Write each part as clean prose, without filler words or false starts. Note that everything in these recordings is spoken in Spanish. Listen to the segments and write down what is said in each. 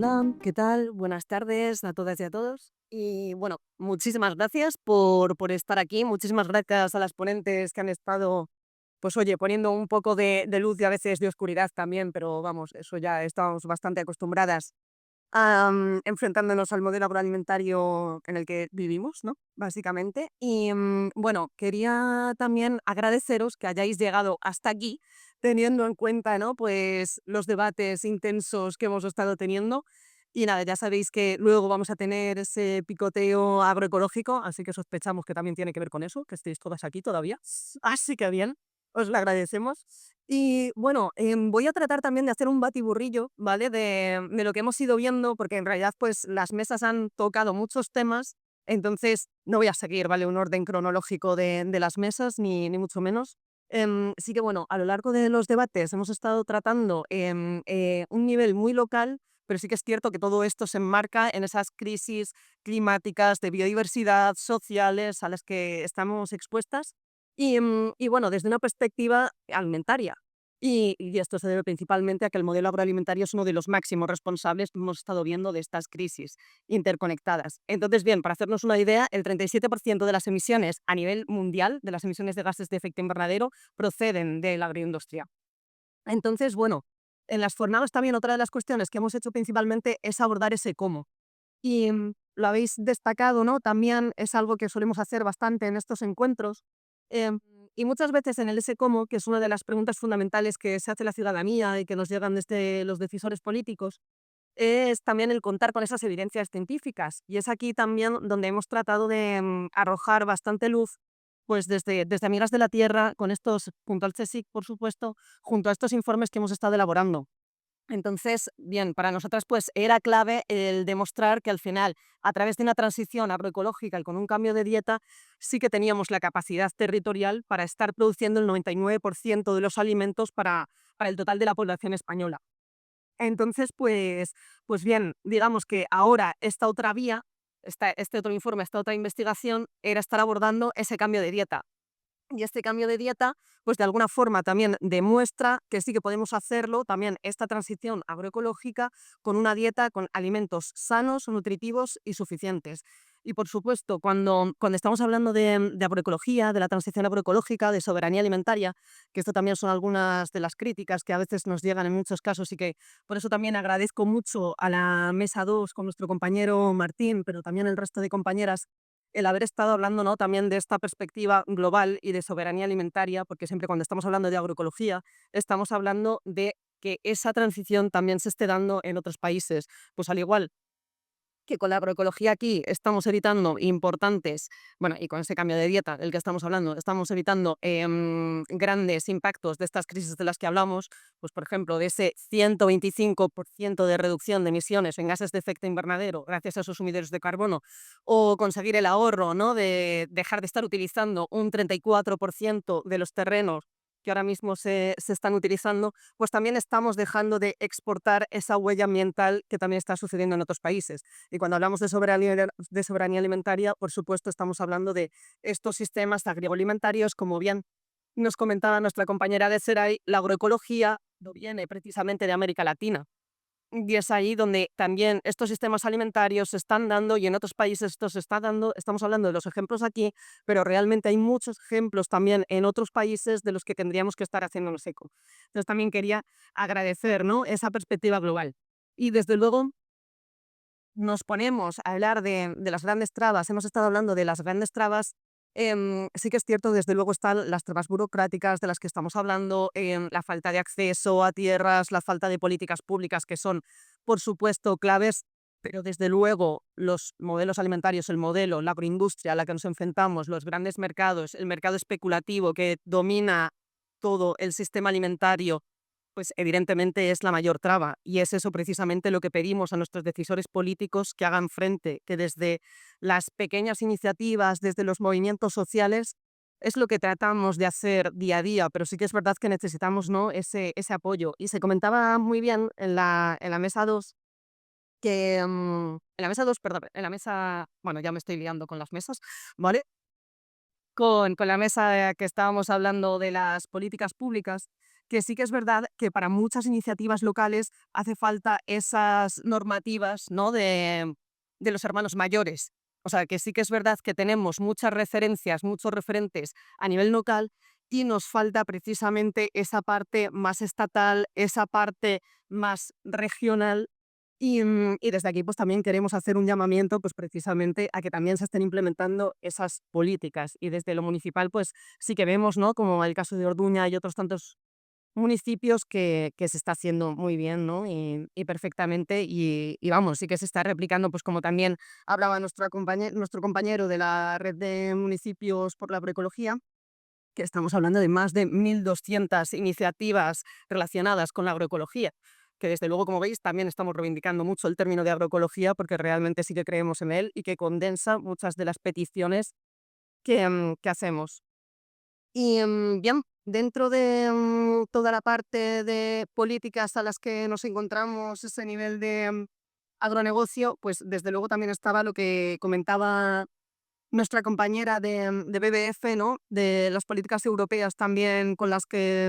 Hola, ¿qué tal? Buenas tardes a todas y a todos. Y bueno, muchísimas gracias por estar aquí. Muchísimas gracias a las ponentes que han estado, pues oye, poniendo un poco de luz y a veces de oscuridad también, pero vamos, eso ya estamos bastante acostumbradas a enfrentándonos al modelo agroalimentario en el que vivimos, ¿no? Básicamente. Y bueno, quería también agradeceros que hayáis llegado hasta aquí, teniendo en cuenta, ¿no? Pues los debates intensos que hemos estado teniendo. Y nada, ya sabéis que luego vamos a tener ese picoteo agroecológico, así que sospechamos que también tiene que ver con eso, que estéis todas aquí todavía. Así que bien, os lo agradecemos. Y bueno, voy a tratar también de hacer un batiburrillo, ¿vale? De lo que hemos ido viendo, porque en realidad pues las mesas han tocado muchos temas, entonces no voy a seguir, ¿vale? Un orden cronológico de las mesas, ni mucho menos. Sí que bueno, a lo largo de los debates hemos estado tratando un nivel muy local, pero sí que es cierto que todo esto se enmarca en esas crisis climáticas, de biodiversidad, sociales a las que estamos expuestas. Y bueno, desde una perspectiva alimentaria. Y esto se debe principalmente a que el modelo agroalimentario es uno de los máximos responsables que hemos estado viendo de estas crisis interconectadas. Entonces, bien, para hacernos una idea, el 37% de las emisiones a nivel mundial, de las emisiones de gases de efecto invernadero, proceden de la agroindustria. Entonces, bueno, en las jornadas también otra de las cuestiones que hemos hecho principalmente es abordar ese cómo. Y lo habéis destacado, ¿no? También es algo que solemos hacer bastante en estos encuentros. em, y muchas veces en el ese cómo, que es una de las preguntas fundamentales que se hace la ciudadanía y que nos llegan desde los decisores políticos, es también el contar con esas evidencias científicas. Y es aquí también donde hemos tratado de arrojar bastante luz, pues desde Amigas de la Tierra, con estos, junto al CSIC, por supuesto, junto a estos informes que hemos estado elaborando. Entonces, bien, para nosotras pues era clave el demostrar que al final, a través de una transición agroecológica y con un cambio de dieta, sí que teníamos la capacidad territorial para estar produciendo el 99% de los alimentos para el total de la población española. Entonces, pues bien, digamos que ahora esta otra vía, este otro informe, esta otra investigación, era estar abordando ese cambio de dieta. Y este cambio de dieta, pues de alguna forma también demuestra que sí que podemos hacerlo, también esta transición agroecológica, con una dieta con alimentos sanos, nutritivos y suficientes. Y por supuesto, cuando estamos hablando de agroecología, de la transición agroecológica, de soberanía alimentaria, que esto también son algunas de las críticas que a veces nos llegan en muchos casos y que por eso también agradezco mucho a la mesa 2 con nuestro compañero Martín, pero también el resto de compañeras el haber estado hablando, ¿no? También de esta perspectiva global y de soberanía alimentaria, porque siempre cuando estamos hablando de agroecología, estamos hablando de que esa transición también se esté dando en otros países. Pues al igual que con la agroecología aquí estamos evitando importantes, bueno, y con ese cambio de dieta del que estamos hablando, estamos evitando grandes impactos de estas crisis de las que hablamos, pues por ejemplo, de ese 125% de reducción de emisiones en gases de efecto invernadero gracias a esos sumidores de carbono, o conseguir el ahorro, ¿no? De dejar de estar utilizando un 34% de los terrenos que ahora mismo se están utilizando, pues también estamos dejando de exportar esa huella ambiental que también está sucediendo en otros países. Y cuando hablamos de soberanía alimentaria, por supuesto, estamos hablando de estos sistemas agroalimentarios, como bien nos comentaba nuestra compañera de Serai, la agroecología no viene precisamente de América Latina. Y es ahí donde también estos sistemas alimentarios se están dando y en otros países esto se está dando. Estamos hablando de los ejemplos aquí, pero realmente hay muchos ejemplos también en otros países de los que tendríamos que estar haciéndonos eco. Entonces también quería agradecer, ¿no? Esa perspectiva global. Y desde luego nos ponemos a hablar de las grandes trabas, hemos estado hablando de las grandes trabas, sí que es cierto, desde luego están las trabas burocráticas de las que estamos hablando, la falta de acceso a tierras, la falta de políticas públicas que son, por supuesto, claves, pero desde luego los modelos alimentarios, el modelo, la agroindustria a la que nos enfrentamos, los grandes mercados, el mercado especulativo que domina todo el sistema alimentario, pues evidentemente es la mayor traba y es eso precisamente lo que pedimos a nuestros decisores políticos que hagan frente, que desde las pequeñas iniciativas, desde los movimientos sociales, es lo que tratamos de hacer día a día, pero sí que es verdad que necesitamos, ¿no? ese apoyo. Y se comentaba muy bien en la mesa 2 que, en la mesa 2 perdón, en la mesa, bueno, ya me estoy liando con las mesas, ¿vale? Con la mesa que estábamos hablando de las políticas públicas, que sí que es verdad que para muchas iniciativas locales hace falta esas normativas, ¿no? de los hermanos mayores. O sea, que sí que es verdad que tenemos muchas referencias, muchos referentes a nivel local y nos falta precisamente esa parte más estatal, esa parte más regional. Y desde aquí pues también queremos hacer un llamamiento pues precisamente a que también se estén implementando esas políticas. Y desde lo municipal pues sí que vemos, ¿no? Como el caso de Orduña y otros tantos municipios que se está haciendo muy bien, ¿no? Y perfectamente, y vamos, sí que se está replicando, pues como también hablaba nuestro compañero de la red de municipios por la agroecología, que estamos hablando de más de 1.200 iniciativas relacionadas con la agroecología, que desde luego, como veis, también estamos reivindicando mucho el término de agroecología porque realmente sí que creemos en él y que condensa muchas de las peticiones que hacemos. Bien, dentro de toda la parte de políticas a las que nos encontramos, ese nivel de agronegocio, pues desde luego también estaba lo que comentaba nuestra compañera de BBF, ¿no? De las políticas europeas también con las que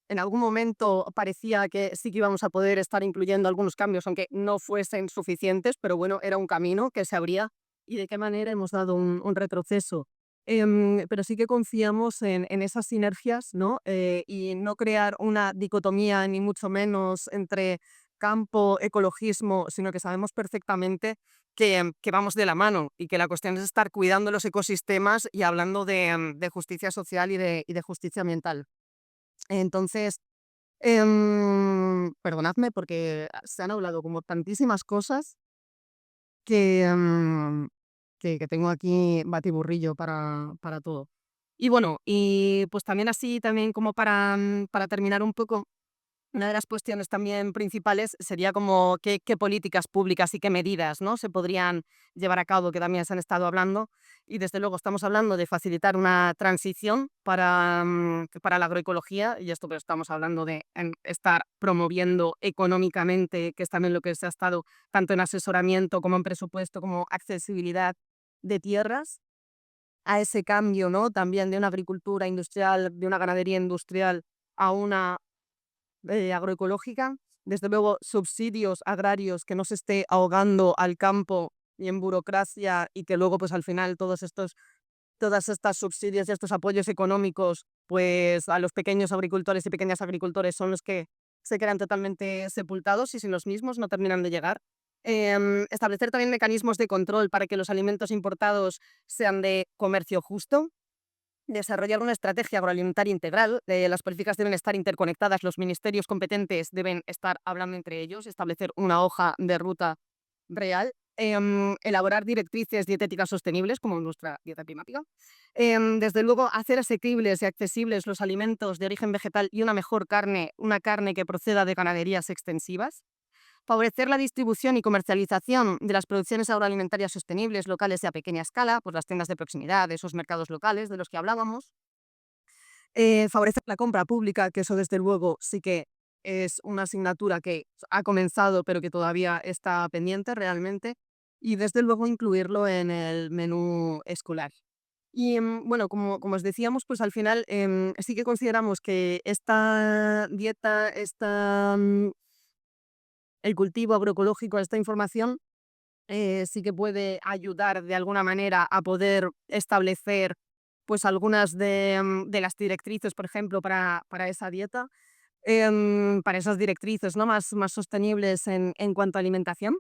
en algún momento parecía que sí que íbamos a poder estar incluyendo algunos cambios, aunque no fuesen suficientes, pero bueno, era un camino que se abría y de qué manera hemos dado un retroceso. Pero sí que confiamos en esas sinergias, ¿no? Y no crear una dicotomía, ni mucho menos entre campo, ecologismo, sino que sabemos perfectamente que vamos de la mano y que la cuestión es estar cuidando los ecosistemas y hablando de justicia social y de justicia ambiental. Entonces, perdonadme porque se han hablado como tantísimas cosas que, que tengo aquí batiburrillo para todo. Y bueno, y pues también así, también como para terminar un poco, una de las cuestiones también principales sería como qué políticas públicas y qué medidas, ¿no? se podrían llevar a cabo, que también se han estado hablando. Y desde luego estamos hablando de facilitar una transición para la agroecología, y esto pues estamos hablando de estar promoviendo económicamente, que es también lo que se ha estado tanto en asesoramiento como en presupuesto, como accesibilidad de tierras a ese cambio, ¿no? También de una agricultura industrial, de una ganadería industrial a una agroecológica. Desde luego, subsidios agrarios, que no se esté ahogando al campo y en burocracia, y que luego, pues al final, todas estas subsidios y estos apoyos económicos, pues a los pequeños agricultores y pequeñas agricultores son los que se quedan totalmente sepultados y sin los mismos no terminan de llegar. Establecer también mecanismos de control para que los alimentos importados sean de comercio justo. Desarrollar una estrategia agroalimentaria integral. Las políticas deben estar interconectadas, los ministerios competentes deben estar hablando entre ellos, establecer una hoja de ruta real. Elaborar directrices dietéticas sostenibles, como nuestra dieta climática. Desde luego, hacer asequibles y accesibles los alimentos de origen vegetal y una mejor carne, una carne que proceda de ganaderías extensivas. Favorecer la distribución y comercialización de las producciones agroalimentarias sostenibles locales y a pequeña escala, pues las tiendas de proximidad, esos mercados locales de los que hablábamos. Favorecer la compra pública, que eso desde luego sí que es una asignatura que ha comenzado, pero que todavía está pendiente realmente. Y desde luego incluirlo en el menú escolar. Y bueno, como os decíamos, pues al final sí que consideramos que esta dieta, el cultivo agroecológico, esta información, sí que puede ayudar de alguna manera a poder establecer pues algunas de las directrices, por ejemplo, para esa dieta, para esas directrices, ¿no? más sostenibles en cuanto a alimentación.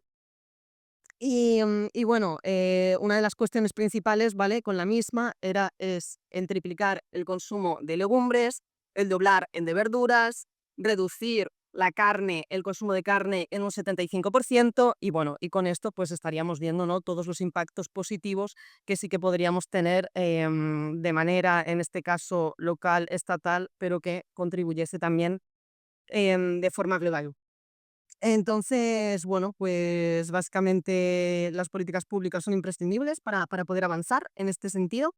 Y bueno, una de las cuestiones principales, ¿vale? Con la misma es el triplicar el consumo de legumbres, el doblar el de verduras, reducir la carne, el consumo de carne en un 75%, y bueno, y con esto pues estaríamos viendo, ¿no? todos los impactos positivos que sí que podríamos tener de manera, en este caso, local, estatal, pero que contribuyese también de forma global. Entonces, bueno, pues básicamente las políticas públicas son imprescindibles para poder avanzar en este sentido.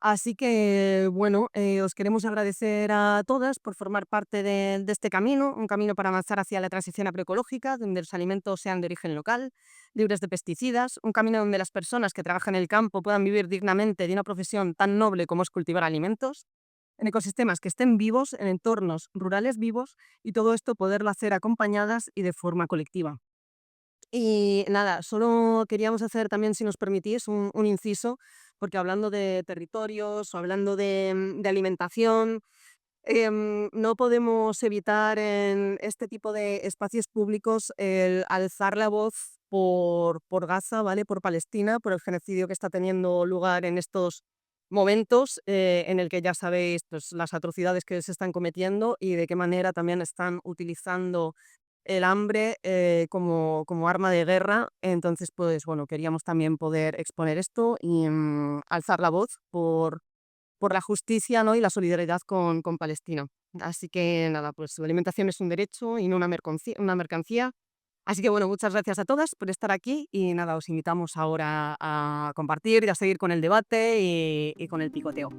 Así que, bueno, os queremos agradecer a todas por formar parte de este camino, un camino para avanzar hacia la transición agroecológica, donde los alimentos sean de origen local, libres de pesticidas, un camino donde las personas que trabajan en el campo puedan vivir dignamente de una profesión tan noble como es cultivar alimentos. en ecosistemas que estén vivos, en entornos rurales vivos, y todo esto poderlo hacer acompañadas y de forma colectiva. Y nada, solo queríamos hacer también, si nos permitís, un inciso, porque hablando de territorios o hablando de alimentación, no podemos evitar en este tipo de espacios públicos el alzar la voz por Gaza, ¿vale? Por Palestina, por el genocidio que está teniendo lugar en estos momentos, en el que ya sabéis pues, las atrocidades que se están cometiendo y de qué manera también están utilizando el hambre como arma de guerra. Entonces, pues bueno, queríamos también poder exponer esto y alzar la voz por la justicia, ¿no? Y la solidaridad con Palestina. Así que nada, pues la alimentación es un derecho y no una mercancía. Así que bueno, muchas gracias a todas por estar aquí y nada, os invitamos ahora a compartir y a seguir con el debate y con el picoteo.